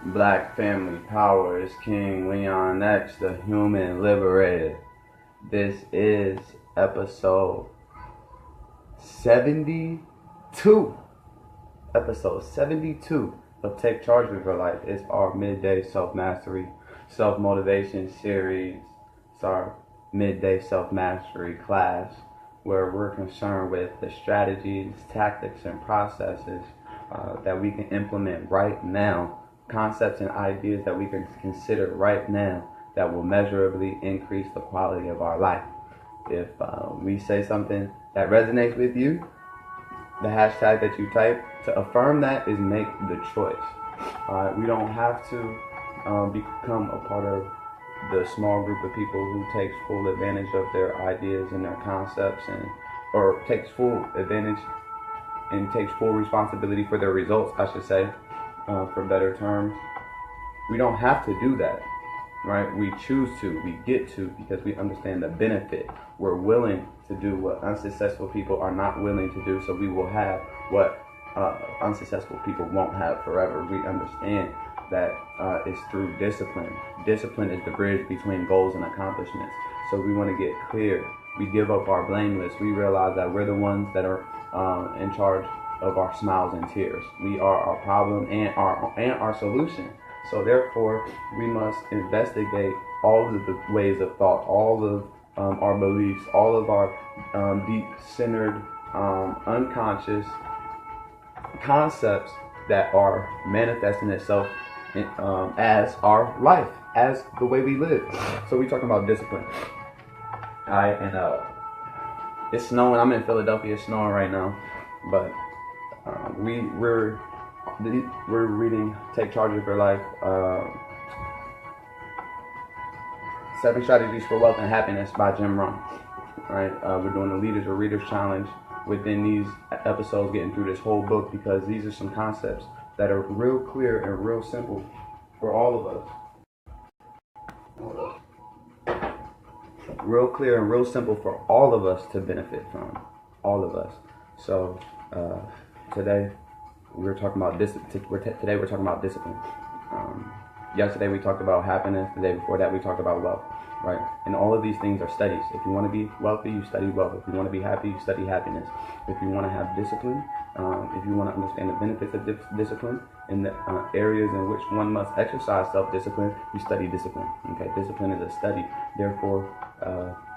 Black family power is King Leon X, the human liberated. This is episode 72. Episode 72 of Take Charge of Your Life. It's our midday self-mastery, self-motivation series. It's our midday self-mastery class where we're concerned with the strategies, tactics, and processes that we can implement right now, concepts and ideas that we can consider right now that will measurably increase the quality of our life. If we say something that resonates with you, the hashtag that you type to affirm that is make the choice. We don't have to become a part of the small group of people who takes full advantage of their ideas and their concepts, or takes full advantage and takes full responsibility for their results, I should say, for better terms. We don't have to do that, right? We choose to, we get to, because we understand the benefit. We're willing to do what unsuccessful people are not willing to do, so we will have what unsuccessful people won't have forever. We understand that it's through discipline. Discipline is the bridge between goals and accomplishments. So we want to get clear. We give up our blame list. We realize that we're the ones that are in charge of our smiles and tears. We are our problem and our solution. So therefore, we must investigate all of the ways of thought, all of our beliefs, all of our deep-centered, unconscious concepts that are manifesting itself as our life, as the way we live. So we're talking about discipline. Alright, and it's snowing. I'm in Philadelphia. It's snowing right now, but we're reading Take Charge of Your Life, 7 Strategies for Wealth and Happiness by Jim Rohn. Right, we're doing the Leaders or Readers Challenge within these episodes, getting through this whole book, because these are some concepts that are real clear and real simple for all of us. Real clear and real simple for all of us to benefit from. All of us. So today we're talking about today we're talking about discipline. Yesterday we talked about happiness. The day before that we talked about wealth. Right? And all of these things are studies. If you want to be wealthy, you study wealth. If you want to be happy, you study happiness. If you want to have discipline, if you want to understand the benefits of discipline in the areas in which one must exercise self-discipline, you study discipline. Okay, discipline is a study. Therefore,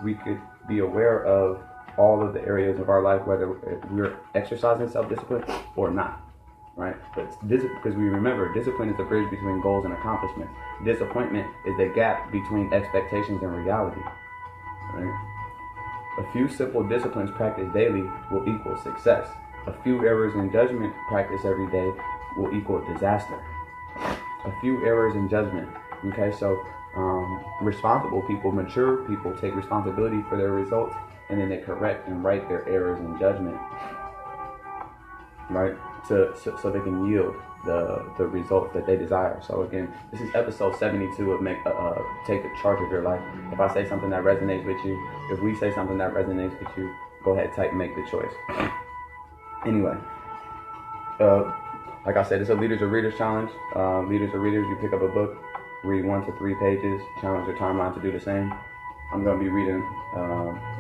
we could be aware of all of the areas of our life, whether we're exercising self-discipline or not. Right? But because we remember, discipline is the bridge between goals and accomplishments. Disappointment is the gap between expectations and reality. Right? A few simple disciplines practiced daily will equal success. A few errors in judgment practiced every day will equal disaster. A few errors in judgment. Okay, so responsible people, mature people, take responsibility for their results, and then they correct and right their errors in judgment. Right? So they can yield the results that they desire. So again, this is episode 72 of Take Charge of Your Life. If I say something that resonates with you, if we say something that resonates with you, go ahead, type make the choice. Anyway, like I said, it's a Leaders or Readers challenge. Leaders or Readers, you pick up a book, read 1 to 3 pages, challenge your timeline to do the same. I'm going to be reading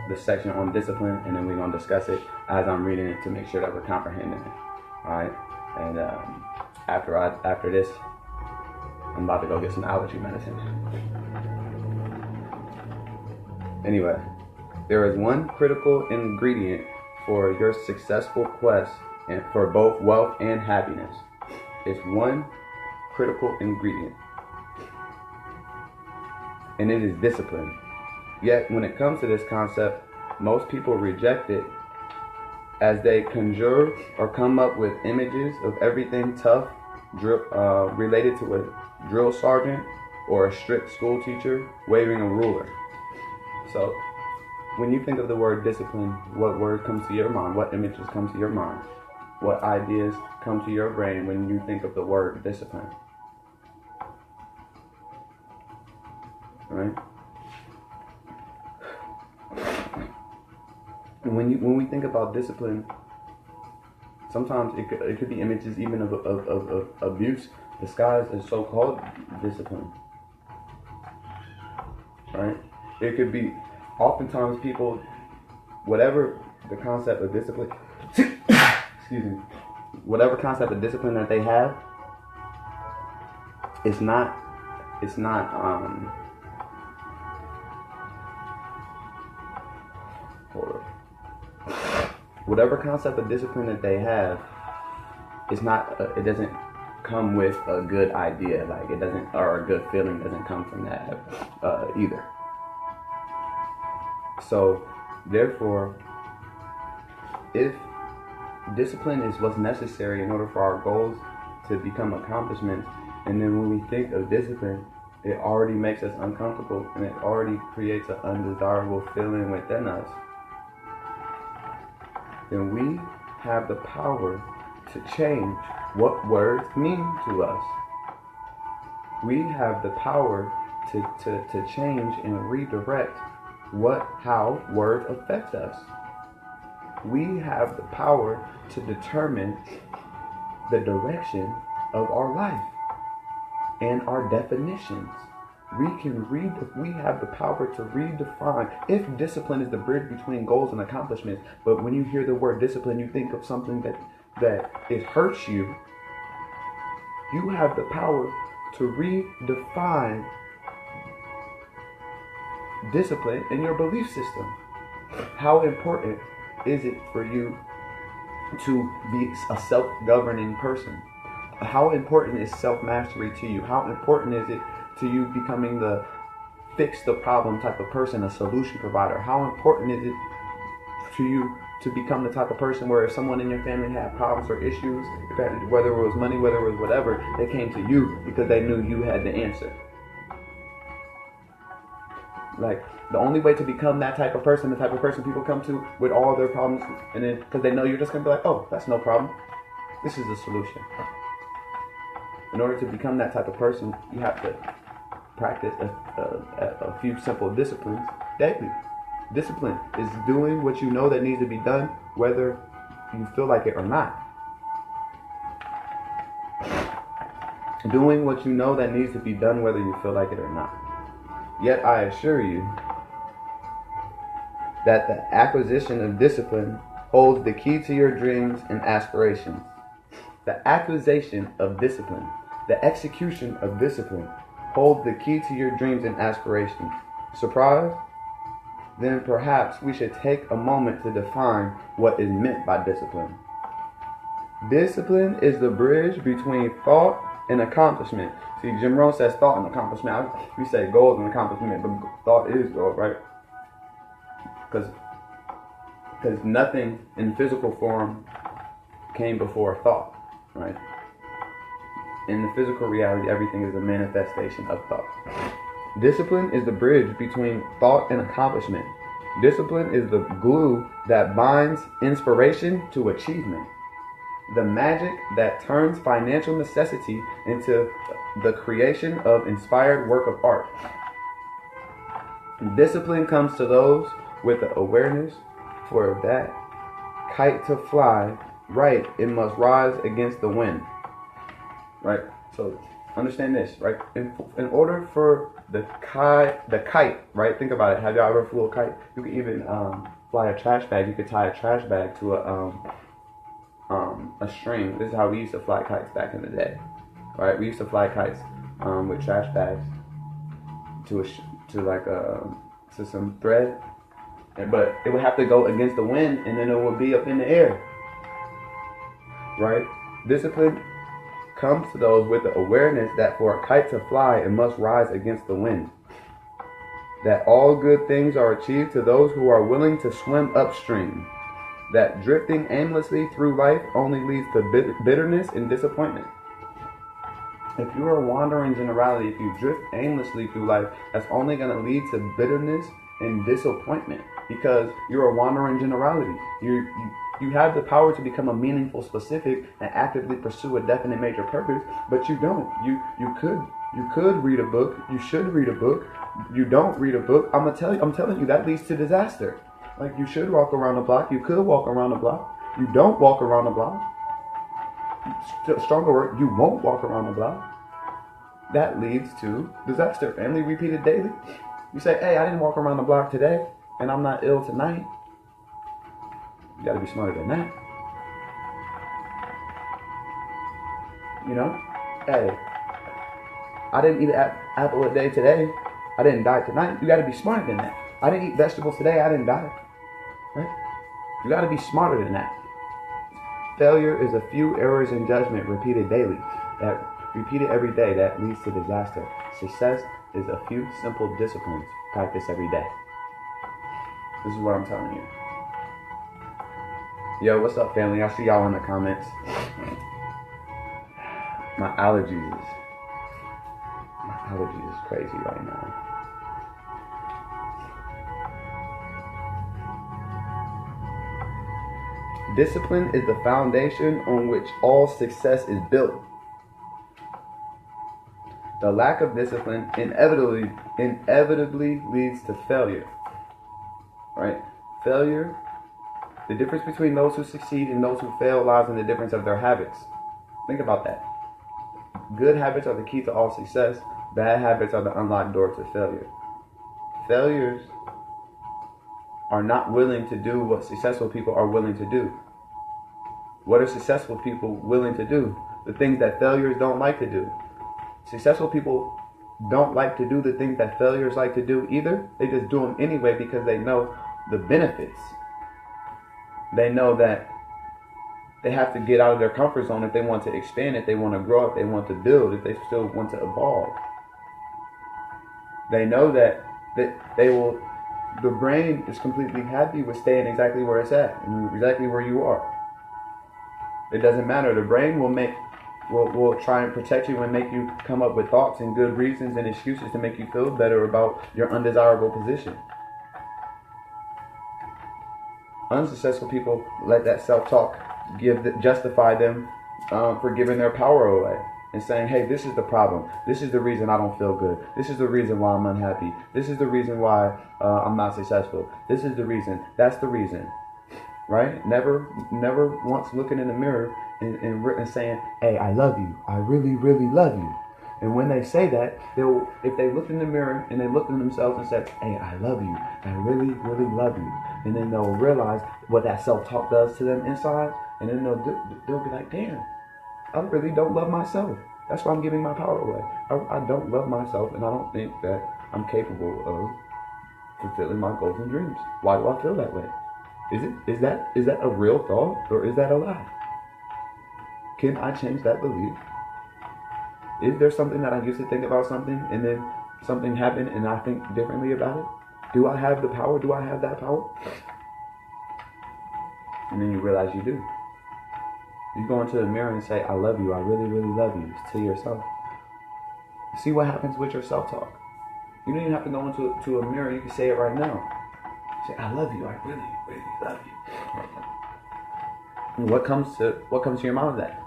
the section on discipline, and then we're going to discuss it as I'm reading it to make sure that we're comprehending it. Alright, and after this, I'm about to go get some allergy medicine. Anyway, there is one critical ingredient for your successful quest and for both wealth and happiness. It's one critical ingredient, and it is discipline. Yet, when it comes to this concept, most people reject it as they conjure or come up with images of everything tough related to a drill sergeant or a strict school teacher waving a ruler. So, when you think of the word discipline, what word comes to your mind? What images come to your mind? What ideas come to your brain when you think of the word discipline? Right? And when we think about discipline, sometimes it could be images even of abuse, disguised as so-called discipline, right? It could be, oftentimes people, whatever the concept of discipline, excuse me, whatever concept of discipline that they have, it's not, hold up. Whatever concept of discipline that they have, it's not, it doesn't come with a good idea, like it doesn't, or a good feeling doesn't come from that either. So, therefore, if discipline is what's necessary in order for our goals to become accomplishments, and then when we think of discipline, it already makes us uncomfortable and it already creates an undesirable feeling within us, then we have the power to change what words mean to us. We have the power to change and redirect how words affect us. We have the power to determine the direction of our life and our definitions. We have the power to redefine. If discipline is the bridge between goals and accomplishments, but when you hear the word discipline, you think of something that it hurts you, you have the power to redefine discipline in your belief system. How important is it for you to be a self-governing person? How important is self-mastery to you? How important is it to you becoming the fix the problem type of person, a solution provider? How important is it to you to become the type of person where if someone in your family had problems or issues, whether it was money, whether it was whatever, they came to you because they knew you had the answer? Like, the only way to become that type of person, the type of person people come to with all their problems, and then because they know you're just going to be like, oh, that's no problem. This is the solution. In order to become that type of person, you have to practice a few simple disciplines daily. Discipline is doing what you know that needs to be done, whether you feel like it or not. Doing what you know that needs to be done, whether you feel like it or not. Yet I assure you that the acquisition of discipline holds the key to your dreams and aspirations. The acquisition of discipline, the execution of discipline, holds the key to your dreams and aspirations. Surprised? Then perhaps we should take a moment to define what is meant by discipline. Discipline is the bridge between thought and accomplishment. See, Jim Rohn says thought and accomplishment. We say goals and accomplishment, but thought is goal, right? Because nothing in physical form came before thought, right? In the physical reality, everything is a manifestation of thought. Discipline is the bridge between thought and accomplishment. Discipline is the glue that binds inspiration to achievement. The magic that turns financial necessity into the creation of inspired work of art. Discipline comes to those with the awareness for that kite to fly right, it must rise against the wind. Right? So understand this, right? In order for the kite, right? Think about it. Have y'all ever flew a kite? You can even fly a trash bag. You could tie a trash bag to a string. This is how we used to fly kites back in the day, right? We used to fly kites with trash bags to some thread, but it would have to go against the wind, and then it would be up in the air, right? Discipline comes to those with the awareness that for a kite to fly, it must rise against the wind. That all good things are achieved to those who are willing to swim upstream. That drifting aimlessly through life only leads to bitterness and disappointment. If you are wandering generality, if you drift aimlessly through life, that's only going to lead to bitterness and disappointment because you're a wandering generality. You have the power to become a meaningful specific and actively pursue a definite major purpose, but you don't. You could read a book. You should read a book. You don't read a book. I'm telling you that leads to disaster. Like, you should walk around the block. You could walk around the block. You don't walk around the block. Stronger word, you won't walk around the block. That leads to disaster. Family repeated daily. You say, hey, I didn't walk around the block today, and I'm not ill tonight. You gotta be smarter than that. You know? Hey, I didn't eat an apple a day today. I didn't die tonight. You gotta be smarter than that. I didn't eat vegetables today. I didn't die. Right? You gotta be smarter than that. Failure is a few errors in judgment repeated daily. That repeated every day that leads to disaster. Success is a few simple disciplines practiced every day. This is what I'm telling you. Yo, what's up, family? I see y'all in the comments. My allergies is crazy right now. Discipline is the foundation on which all success is built. The lack of discipline inevitably leads to failure. Right? Failure, the difference between those who succeed and those who fail lies in the difference of their habits. Think about that. Good habits are the key to all success. Bad habits are the unlocked door to failure. Failures are not willing to do what successful people are willing to do. What are successful people willing to do? The things that failures don't like to do. Successful people don't like to do the things that failures like to do either. They just do them anyway because they know the benefits. They know that they have to get out of their comfort zone if they want to expand, if they want to grow, if they want to build, if they still want to evolve. They know that they will, the brain is completely happy with staying exactly where it's at, and exactly where you are. It doesn't matter. The brain will try and protect you and make you come up with thoughts and good reasons and excuses to make you feel better about your undesirable position. Unsuccessful people let that self-talk justify them for giving their power away and saying, hey, this is the problem. This is the reason I don't feel good. This is the reason why I'm unhappy. This is the reason why I'm not successful. This is the reason. That's the reason. Right? Never once looking in the mirror and saying, hey, I love you. I really, really love you. And when they say that, if they look in the mirror and they look at themselves and say, hey, I love you. I really, really love you. And then they'll realize what that self-talk does to them inside. And then they'll be like, damn, I really don't love myself. That's why I'm giving my power away. I don't love myself, and I don't think that I'm capable of fulfilling my goals and dreams. Why do I feel that way? Is that a real thought, or is that a lie? Can I change that belief? Is there something that I used to think about something, and then something happened, and I think differently about it? Do I have the power? Do I have that power? And then you realize you do. You go into the mirror and say, I love you. I really, really love you, to yourself. See what happens with your self-talk. You don't even have to go into a mirror. You can say it right now. Say, I love you. I really, really love you. And what comes to your mind with that?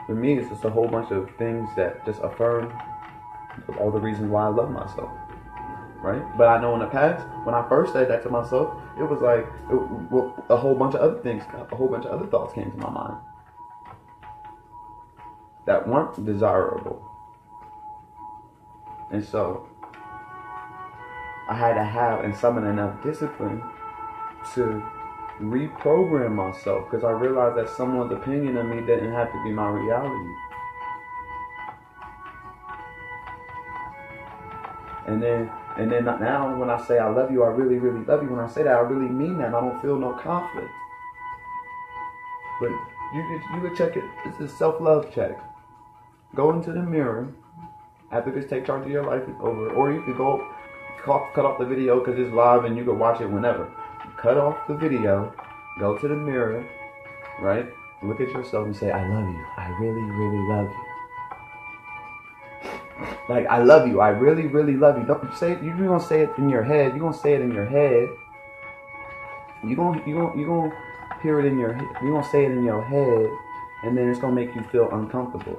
For me, it's just a whole bunch of things that just affirm all the reasons why I love myself. Right? But I know in the past, when I first said that to myself, it was like a whole bunch of other things, a whole bunch of other thoughts came to my mind that weren't desirable. And so I had to have and summon enough discipline to reprogram myself, because I realized that someone's opinion of me didn't have to be my reality. And then now when I say I love you, I really, really love you. When I say that, I really mean that. I don't feel no conflict. But you could check it. It's a self-love check. Go into the mirror after this Take Charge of Your Life is over, or you could go cut off the video because it's live and you can watch it whenever. Cut off the video, go to the mirror, right? Look at yourself and say, I love you. I really, really love you. Like, I love you. I really, really love you. Don't say it. You're gonna say it in your head. You're gonna say it in your head. You're gonna hear it in your head. You're gonna say it in your head, and then it's gonna make you feel uncomfortable.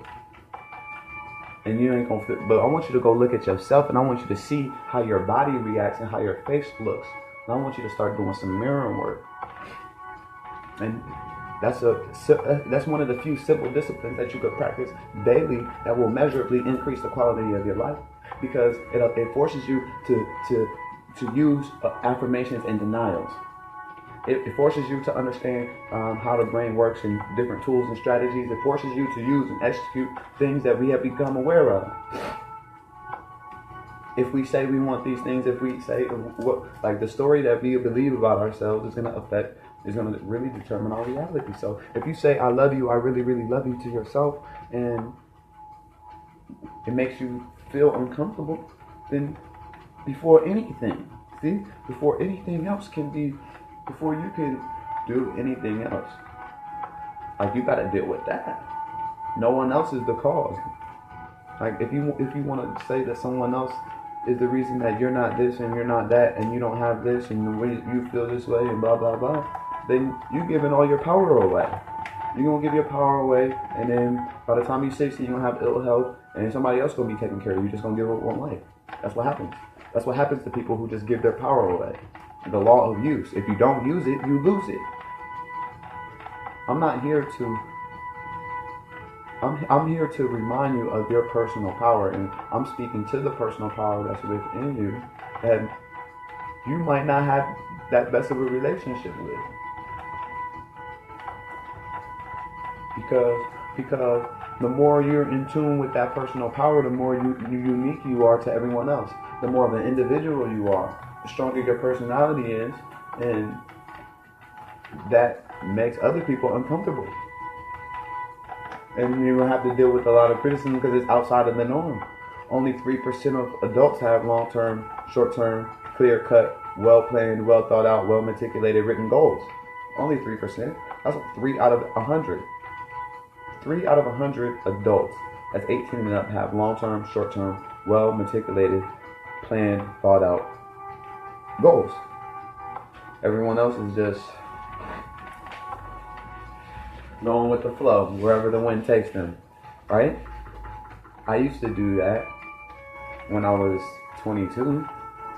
And you ain't gonna feel. But I want you to go look at yourself, and I want you to see how your body reacts and how your face looks. And I want you to start doing some mirror work. And That's one of the few simple disciplines that you could practice daily that will measurably increase the quality of your life, because it forces you to use affirmations and denials. It forces you to understand how the brain works and different tools and strategies. It forces you to use and execute things that we have become aware of. If we say we want these things, if we say the story that we believe about ourselves is going to really determine our reality. So if you say, I love you, I really, really love you to yourself, and it makes you feel uncomfortable, then before anything else can be, before you can do anything else, like, you got to deal with that. No one else is the cause. Like, if you want to say that someone else is the reason that you're not this and you're not that and you don't have this and the way you feel this way and blah blah blah, then you're giving all your power away. You're gonna give your power away, and then by the time you're 60, you're gonna have ill health, and somebody else gonna be taking care of you. You're just gonna give up one life. That's what happens. That's what happens to people who just give their power away. The law of use. If you don't use it, you lose it. I'm here to remind you of your personal power, and I'm speaking to the personal power that's within you that you might not have that best of a relationship with. Because the more you're in tune with that personal power, the more unique you are to everyone else. The more of an individual you are, the stronger your personality is, and that makes other people uncomfortable. And you're going to have to deal with a lot of criticism because it's outside of the norm. Only 3% of adults have long-term, short-term, clear-cut, well-planned, well-thought-out, well-meticulated written goals. Only 3%. That's 3 out of 100. 3 out of 100 adults that's 18 and up have long-term, short-term, well-meticulated, planned, thought-out goals. Everyone else is just going with the flow, wherever the wind takes them, right? I used to do that when I was 22,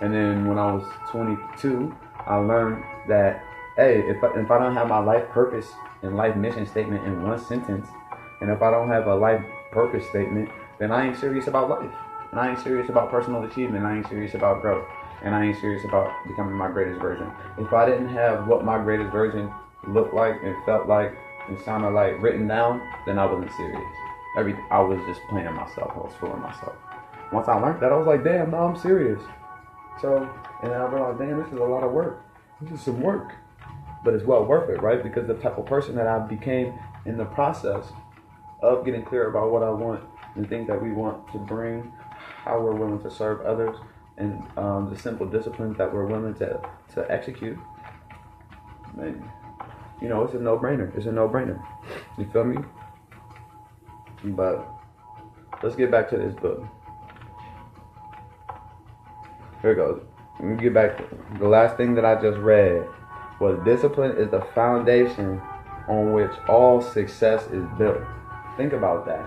and then when I was 22, I learned that, hey, if I don't have my life purpose and life mission statement in one sentence, and if I don't have a life purpose statement, then I ain't serious about life, and I ain't serious about personal achievement, I ain't serious about growth, and I ain't serious about becoming my greatest version. If I didn't have what my greatest version looked like and felt like and sounded like written down, then I wasn't serious. I was just playing myself. I was fooling myself. Once I learned that, I was like, damn, no, I'm serious. So, and then I realized, damn, this is a lot of work. This is some work. But it's well worth it, right? Because the type of person that I became in the process of getting clear about what I want and things that we want to bring, how we're willing to serve others, and the simple disciplines that we're willing to execute. Man, you know, it's a no-brainer. It's a no-brainer. You feel me? But let's get back to this book. Here it goes. Let me get back to the last thing that I just read was discipline is the foundation on which all success is built. Think about that.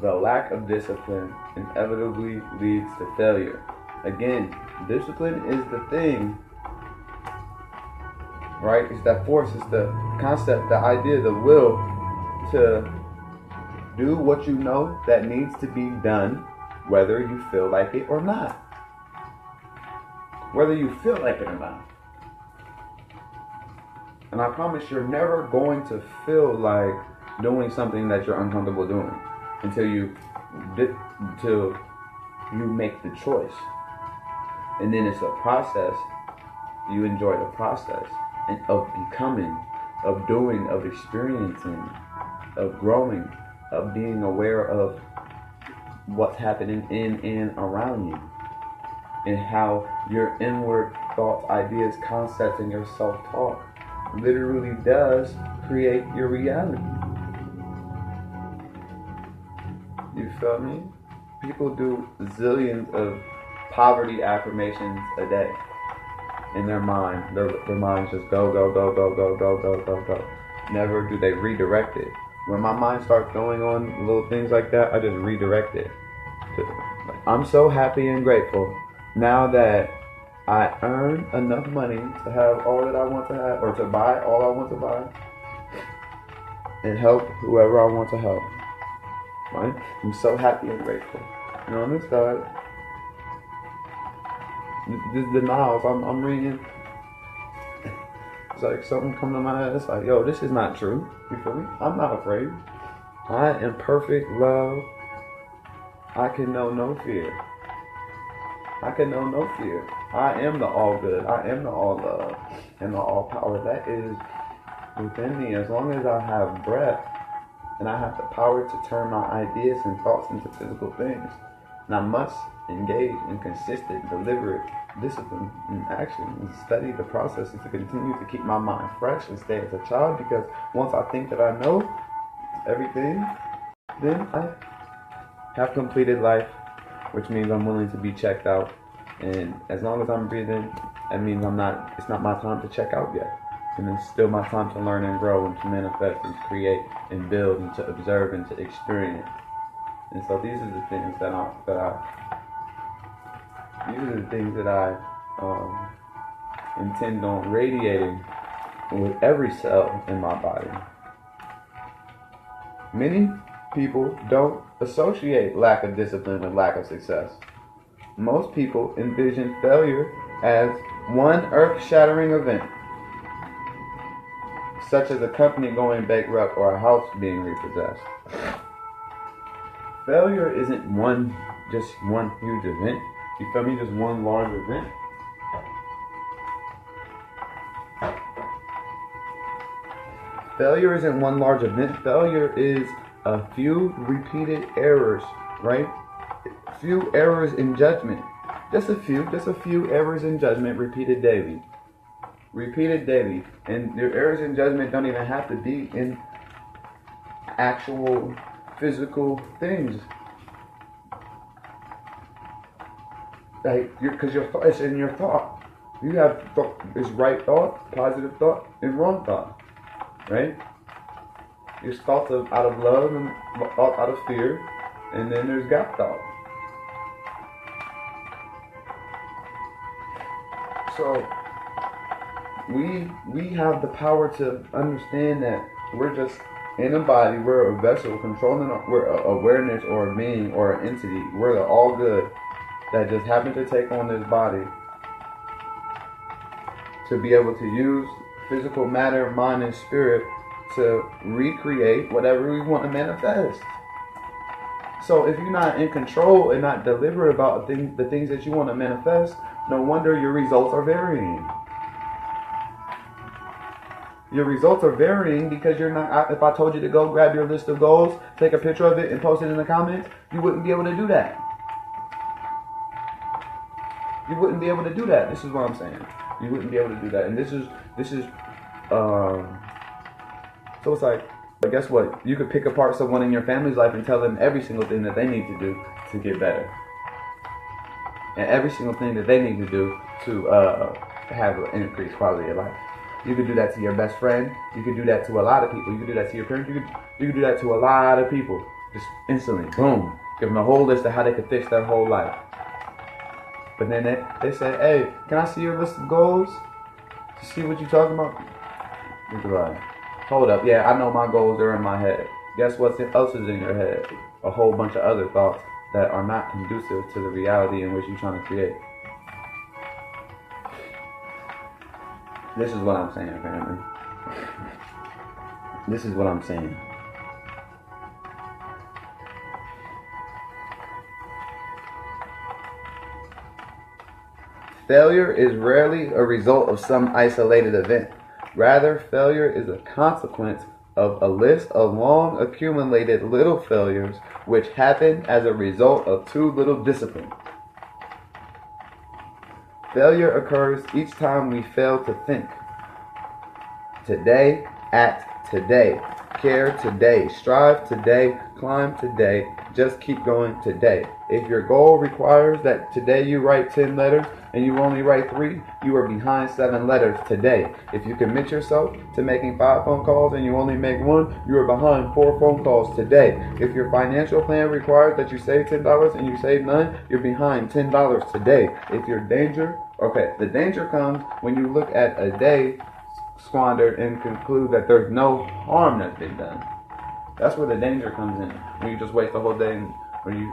The lack of discipline inevitably leads to failure. Again, discipline is the thing, right? It's that force, it's the concept, the idea, the will to do what you know that needs to be done, whether you feel like it or not. Whether you feel like it or not. And I promise you're never going to feel like doing something that you're uncomfortable doing until you make the choice. And then it's a process. You enjoy the process and of becoming, of doing, of experiencing, of growing, of being aware of what's happening in and around you, and how your inward thoughts, ideas, concepts, and your self-talk literally does create your reality. You feel me? People do zillions of poverty affirmations a day in their mind. Their minds just go, go, go, go, go, go, go, go, go. Never do they redirect it. When my mind starts going on little things like that, I just redirect it. I'm so happy and grateful now that I earn enough money to have all that I want to have, or to buy all I want to buy, and help whoever I want to help. Right? I'm so happy and grateful. And on this side, this denials, I'm reading. It's like something come to my head. It's like, yo, this is not true. You feel me? I'm not afraid. I am perfect love. I can know no fear. I can know no fear. I am the all good. I am the all love and the all power that is within me. As long as I have breath and I have the power to turn my ideas and thoughts into physical things, and I must engage in consistent, deliberate discipline and action and study the processes to continue to keep my mind fresh and stay as a child, because once I think that I know everything, then I have completed life, which means I'm willing to be checked out. And as long as I'm breathing, that means it's not my time to check out yet. And it's still my time to learn and grow and to manifest and to create and build and to observe and to experience. And so these are the things that I intend on radiating with every cell in my body. Many people don't associate lack of discipline with lack of success. Most people envision failure as one earth-shattering event, such as a company going bankrupt or a house being repossessed. Failure isn't just one huge event. You feel me? Just one large event. Failure isn't one large event. Failure is a few repeated errors, right? Few errors in judgment. Just a few errors in judgment repeated daily. And your errors in judgment don't even have to be in actual physical things. Like, because it's in your thought. You have thought, it's right thought, positive thought, and wrong thought, right? There's thoughts out of love and thoughts out of fear, and then there's God thought. So we have the power to understand that we're just in a body, we're a vessel controlling, we're a awareness or a being or an entity. We're the all good that just happened to take on this body to be able to use physical matter, mind, and spirit to recreate whatever we want to manifest. So if you're not in control and not deliberate about the things that you want to manifest, no wonder your results are varying. Your results are varying because you're not. If I told you to go grab your list of goals, take a picture of it, and post it in the comments, you wouldn't be able to do that. You wouldn't be able to do that. This is what I'm saying. You wouldn't be able to do that. And this is so it's like, but guess what? You could pick apart someone in your family's life and tell them every single thing that they need to do to get better. And every single thing that they need to do to have an increased quality of life. You could do that to your best friend. You could do that to a lot of people. You could do that to your parents. You could do that to a lot of people. Just instantly, boom. Give them a whole list of how they could fix their whole life. But then they say, hey, can I see your list of goals? To see what you're talking about? Hold up, yeah, I know my goals are in my head. Guess what else is in your head? A whole bunch of other thoughts that are not conducive to the reality in which you're trying to create. This is what I'm saying, family. This is what I'm saying. Failure is rarely a result of some isolated event. Rather, failure is a consequence of a list of long accumulated little failures which happen as a result of too little discipline. Failure occurs each time we fail to think. Today, act today, care today, strive today, climb today, just keep going today. If your goal requires that today you write 10 letters and you only write 3, you are behind 7 letters today. If you commit yourself to making 5 phone calls and you only make 1, you are behind 4 phone calls today. If your financial plan requires that you save $10 and you save none, you're behind $10 today. If your danger Okay, the danger comes when you look at a day squandered and conclude that there's no harm that's been done. That's where the danger comes in. When you just waste the whole day and when you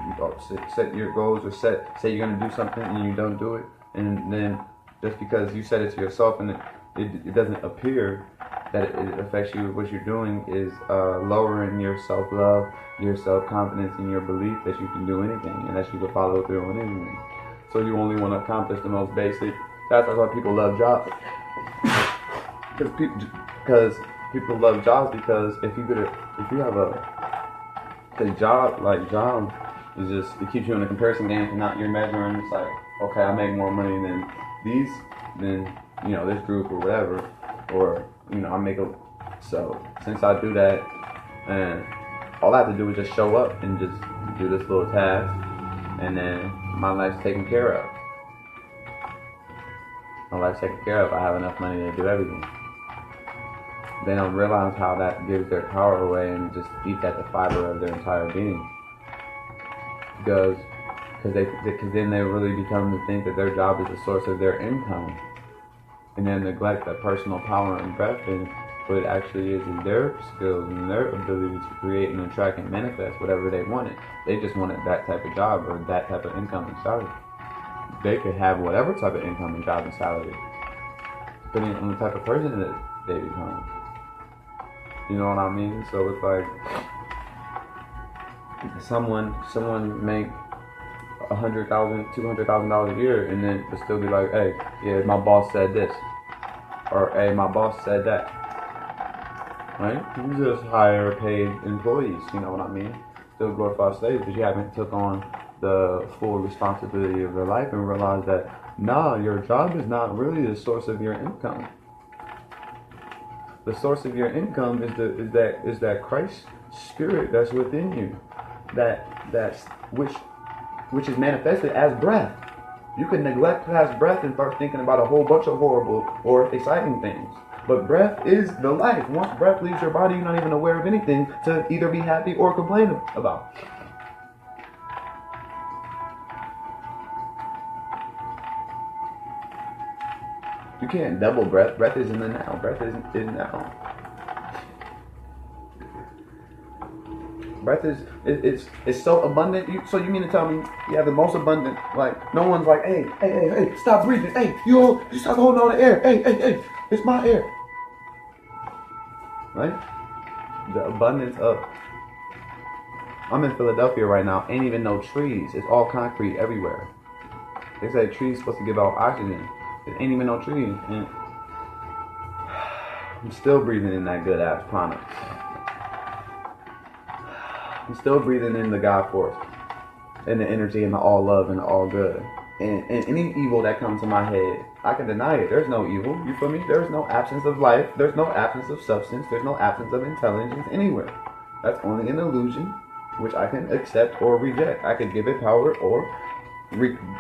set your goals or say you're gonna do something and you don't do it, and then just because you said it to yourself and it doesn't appear that it affects you, what you're doing is lowering your self-love, your self-confidence, and your belief that you can do anything and that you can follow through on anything. So you only want to accomplish the most basic. That's why people love jobs. Because people love jobs because if you have a job is just, it keeps you in a comparison game and not you're measuring. It's like, okay, I make more money than this group or whatever, or so since I do that, and all I have to do is just show up and just do this little task, and then my life's taken care of. I have enough money to do everything. They don't realize how that gives their power away and just eats at the fiber of their entire being. Because then they really become to think that their job is the source of their income, and then neglect that personal power and breath and what it actually is in their skills and their ability to create and attract and manifest whatever they wanted. They just wanted that type of job or that type of income and salary. They could have whatever type of income and job and salary, depending on the type of person that they become. You know what I mean? So it's like someone make $100,000, $200,000 a year, and then still be like, hey, yeah, my boss said this, or hey, my boss said that. Right? You just hire paid employees. You know what I mean? Still glorified slaves, but you haven't took on the full responsibility of your life and realize that your job is not really the source of your income. The source of your income is that Christ spirit that's within you, which is manifested as breath. You can neglect past breath and start thinking about a whole bunch of horrible or exciting things. But breath is the life. Once breath leaves your body, you're not even aware of anything to either be happy or complain about. You can't double breath. Breath is in the now. Breath is now. Breath is so abundant. So you mean to tell me you have the most abundant? Like no one's like, hey, stop breathing. Hey, you stop holding on to air. Hey, it's my air. Right? The abundance of. I'm in Philadelphia right now. Ain't even no trees. It's all concrete everywhere. They say trees supposed to give out oxygen. There ain't even no trees. And I'm still breathing in that good ass prana. I'm still breathing in the God force and the energy and the all love and the all good. And any evil that comes to my head, I can deny it. There's no evil. You feel me? There's no absence of life. There's no absence of substance. There's no absence of intelligence anywhere. That's only an illusion, which I can accept or reject. I can give it power or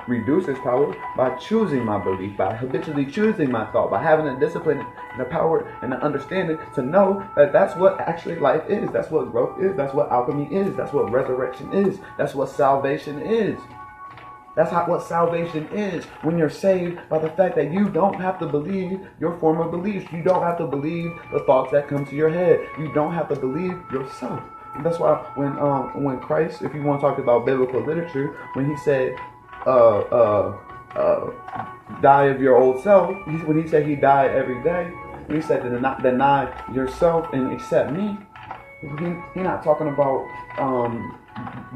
reduce its power by choosing my belief, by habitually choosing my thought, by having the discipline and the power and the understanding to know that that's what actually life is. That's what growth is. That's what alchemy is. That's what resurrection is. That's what salvation is. That's what salvation is. When you're saved by the fact that you don't have to believe your former beliefs. You don't have to believe the thoughts that come to your head. You don't have to believe yourself. And that's why when Christ, if you want to talk about biblical literature, when he said, die of your old self, when he said he died every day, when he said deny yourself and accept me, he's not talking about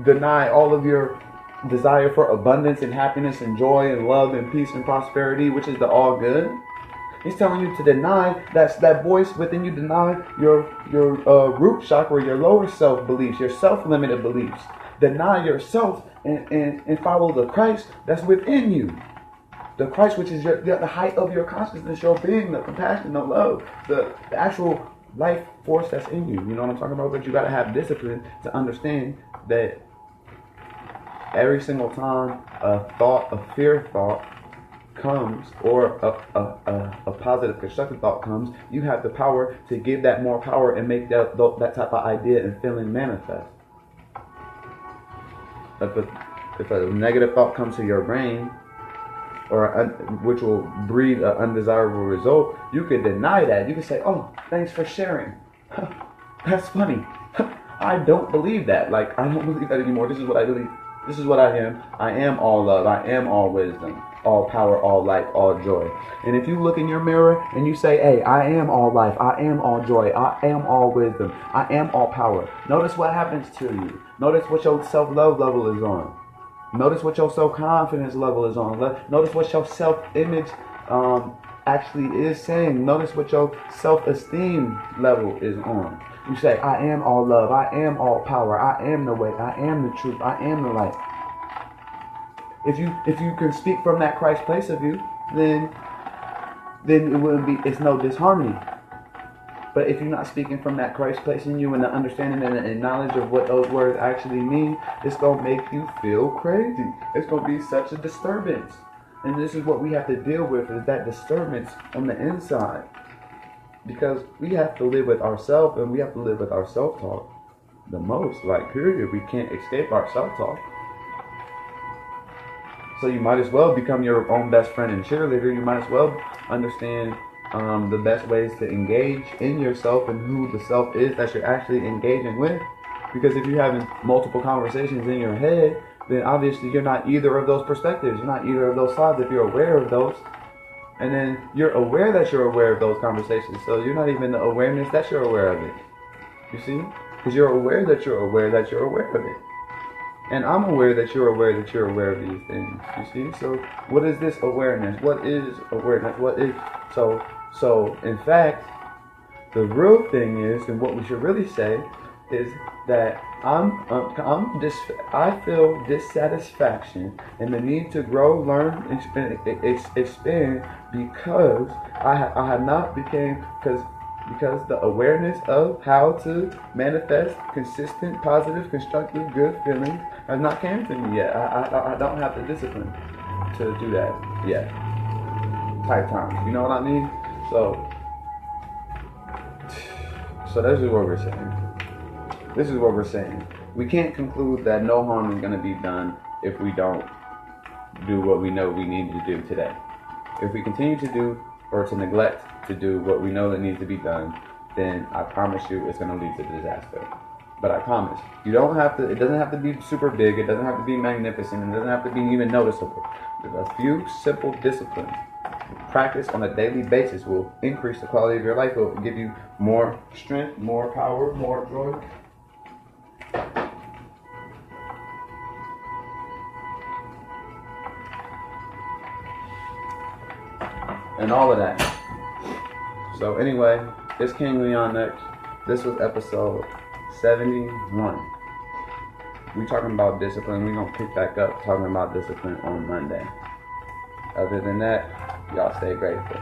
deny all of your desire for abundance and happiness and joy and love and peace and prosperity, which is the all good. He's telling you to deny that voice within you, deny your root chakra, your lower self beliefs, your self-limited beliefs. Deny yourself and follow the Christ that's within you. The Christ which is the height of your consciousness, your being, the compassion, the love, the actual life force that's in you. You know what I'm talking about? But you got to have discipline to understand that every single time a fear thought comes, or a positive constructive thought comes, you have the power to give that more power and make that type of idea and feeling manifest. If a negative thought comes to your brain, which will breed an undesirable result, you can deny that. You can say, "Oh, thanks for sharing. That's funny. I don't believe that. Like, I don't believe that anymore. This is what I believe. This is what I am. I am all love. I am all wisdom, all power, all light, all joy." And if you look in your mirror and you say, "Hey, I am all life. I am all joy. I am all wisdom. I am all power." Notice what happens to you. Notice what your self-love level is on. Notice what your self-confidence level is on. Notice what your self-image actually is saying. Notice what your self-esteem level is on. You say, "I am all love. I am all power. I am the way. I am the truth. I am the light." If you can speak from that Christ place of you, then it wouldn't be. It's no disharmony. But if you're not speaking from that Christ place in you and the understanding and the knowledge of what those words actually mean, it's going to make you feel crazy. It's going to be such a disturbance. And this is what we have to deal with, is that disturbance on the inside. Because we have to live with ourselves, and we have to live with our self-talk the most. Like, period. We can't escape our self-talk. So you might as well become your own best friend and cheerleader. You might as well understand the best ways to engage in yourself and who the self is that you're actually engaging with. Because if you're having multiple conversations in your head, then obviously you're not either of those perspectives. You're not either of those sides if you're aware of those. And then you're aware that you're aware of those conversations. So you're not even the awareness that you're aware of it. You see? Because you're aware that you're aware that you're aware of it. And I'm aware that you're aware that you're aware of these things. You see? So what is this awareness? What is awareness? What is... So in fact, the real thing is, and what we should really say, is that I feel dissatisfaction and the need to grow, learn, expand because I have not became because the awareness of how to manifest consistent, positive, constructive, good feelings has not came to me yet. I don't have the discipline to do that yet. Type times, you know what I mean? So this is what we're saying. This is what we're saying. We can't conclude that no harm is going to be done if we don't do what we know we need to do today. If we continue to do or to neglect to do what we know that needs to be done, then I promise you it's going to lead to disaster. But I promise, you don't have to, it doesn't have to be super big, it doesn't have to be magnificent, it doesn't have to be even noticeable. There's a few simple disciplines. Practice on a daily basis will increase the quality of your life. It will give you more strength, more power, more joy. And all of that. So anyway, it's King Leon next. This was episode 71. We talking about discipline. We're going to pick back up talking about discipline on Monday. Other than that, y'all stay grateful.